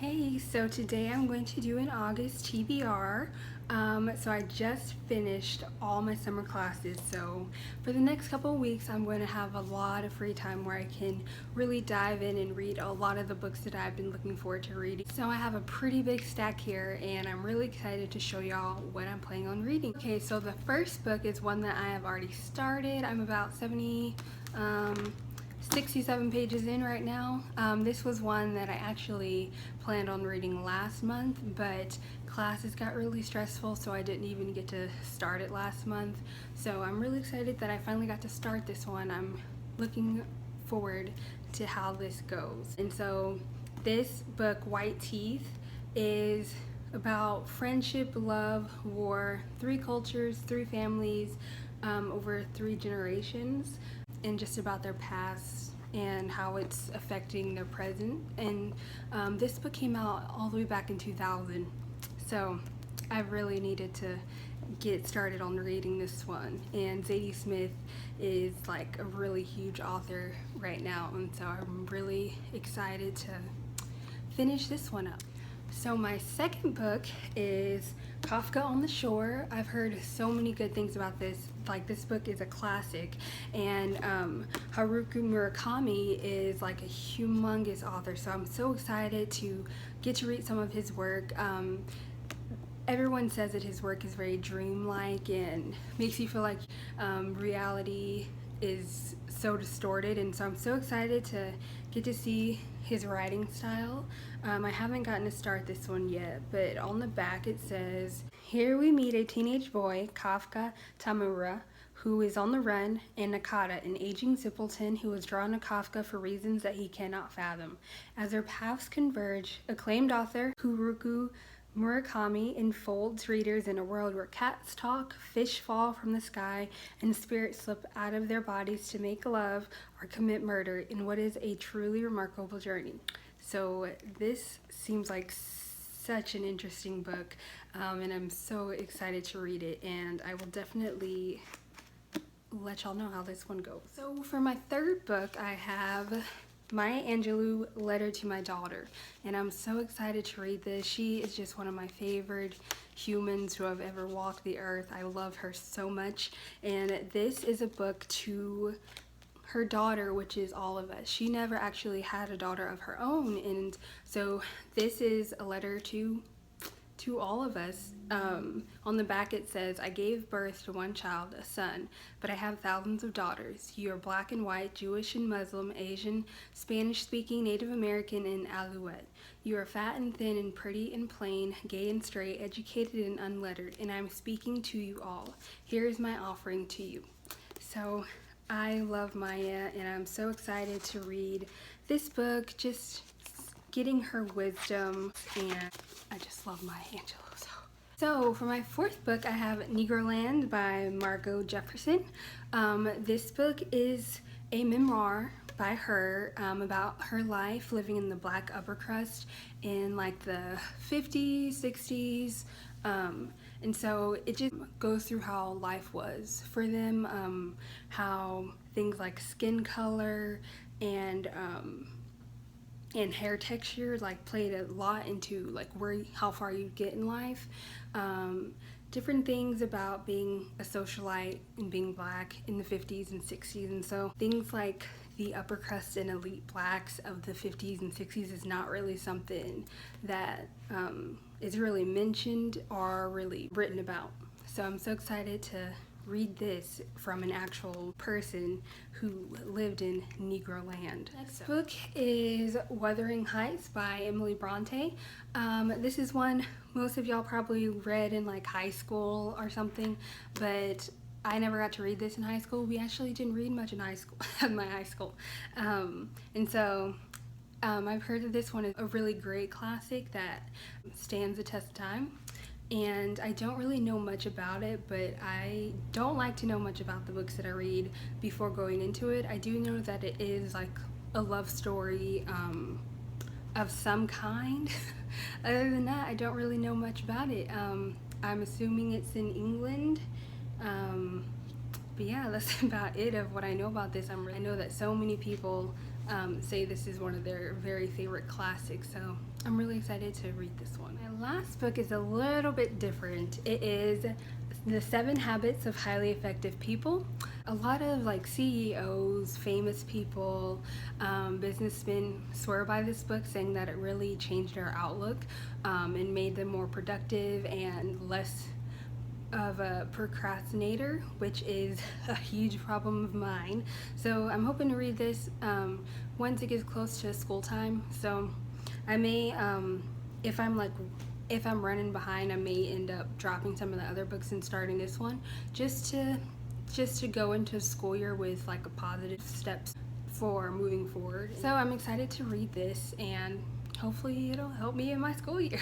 Hey, so today I'm going to do an August TBR. So I just finished all my summer classes, so for the next couple of weeks I'm going to have a lot of free time where I can really dive in and read a lot of the books that I've been looking forward to reading. So I have a pretty big stack here and I'm really excited to show y'all what I'm planning on reading. Okay, so the first book is one that I have already started. I'm about 67 pages in right now. This was one that I actually planned on reading last month, but classes got really stressful, so I didn't even get to start it last month. So I'm really excited that I finally got to start this one. I'm looking forward to how this goes. And so this book, White Teeth, is about friendship, love, war, 3 cultures, 3 families, over 3 generations, and just about their past and how it's affecting their present. And this book came out all the way back in 2000, so I really needed to get started on reading this one. And Zadie Smith is like a really huge author right now, and so I'm really excited to finish this one up. So my second book is Kafka on the Shore. I've heard so many good things about this. Like, this book is a classic, and Haruki Murakami is like a humongous author, so I'm so excited to get to read some of his work. Everyone says that his work is very dreamlike and makes you feel like reality is so distorted, and so I'm so excited to get to see his writing style. I haven't gotten to start this one yet, but on the back it says, "Here we meet a teenage boy, Kafka Tamura, who is on the run, and Nakata, an aging simpleton who is drawn to Kafka for reasons that he cannot fathom. As their paths converge, acclaimed author Haruki Murakami enfolds readers in a world where cats talk, fish fall from the sky, and spirits slip out of their bodies to make love or commit murder in what is a truly remarkable journey." So this seems like such an interesting book, and I'm so excited to read it, and I will definitely let y'all know how this one goes. So for my third book, I have Maya Angelou, Letter to My Daughter, and I'm so excited to read this. She is just one of my favorite humans who have ever walked the earth. I love her so much, and this is a book to her daughter, which is all of us. She never actually had a daughter of her own, and so this is a letter to all of us. On the back it says, "I gave birth to one child, a son, but I have thousands of daughters. You are black and white, Jewish and Muslim, Asian, Spanish-speaking, Native American, and Alouette. You are fat and thin and pretty and plain, gay and straight, educated and unlettered, and I am speaking to you all. Here is my offering to you." So I love Maya, and I'm so excited to read this book, just getting her wisdom, and I just love Maya Angelou. So for my fourth book, I have Negroland by Margot Jefferson. This book is a memoir by her about her life living in the black upper crust in like the 50s, 60s, and so it just goes through how life was for them, how things like skin color and hair texture like played a lot into like how far you get in life. Different things about being a socialite and being black in the 50s and 60s, and so things like the upper crust and elite blacks of the 50s and 60s is not really something that is really mentioned or really written about. So I'm so excited to read this from an actual person who lived in Negroland. Next book is Wuthering Heights by Emily Bronte. This is one most of y'all probably read in like high school or something, but I never got to read this in high school. We actually didn't read much in high school, at my high school. And so I've heard that this one is a really great classic that stands the test of time. And I don't really know much about it, but I don't like to know much about the books that I read before going into it. I do know that it is like a love story of some kind. Other than that, I don't really know much about it. I'm assuming it's in England. But yeah, that's about it of what I know about this. I know that so many people say this is one of their very favorite classics. So I'm really excited to read this one. My last book is a little bit different. It is The 7 Habits of Highly Effective People. A lot of like CEOs, famous people, businessmen swear by this book, saying that it really changed their outlook and made them more productive and less of a procrastinator, which is a huge problem of mine. So I'm hoping to read this once it gets close to school time. So I may, if I'm running behind, I may end up dropping some of the other books and starting this one, just to go into school year with like a positive steps for moving forward. So I'm excited to read this, and hopefully it'll help me in my school year.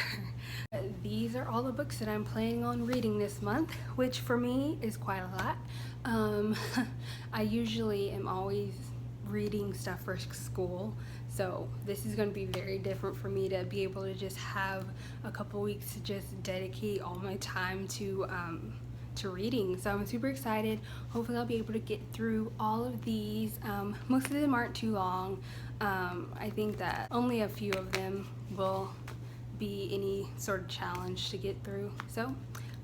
These are all the books that I'm planning on reading this month, which for me is quite a lot. I usually am always reading stuff for school, so this is going to be very different for me to be able to just have a couple weeks to just dedicate all my time to reading. So I'm super excited. Hopefully I'll be able to get through all of these. Most of them aren't too long. I think that only a few of them will be any sort of challenge to get through. So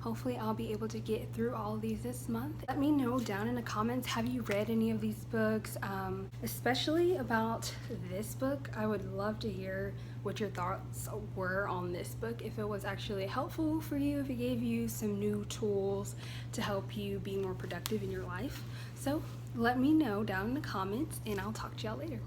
hopefully I'll be able to get through all of these this month. Let me know down in the comments, have you read any of these books? Especially about this book. I would love to hear what your thoughts were on this book, if it was actually helpful for you, if it gave you some new tools to help you be more productive in your life. So let me know down in the comments, and I'll talk to y'all later.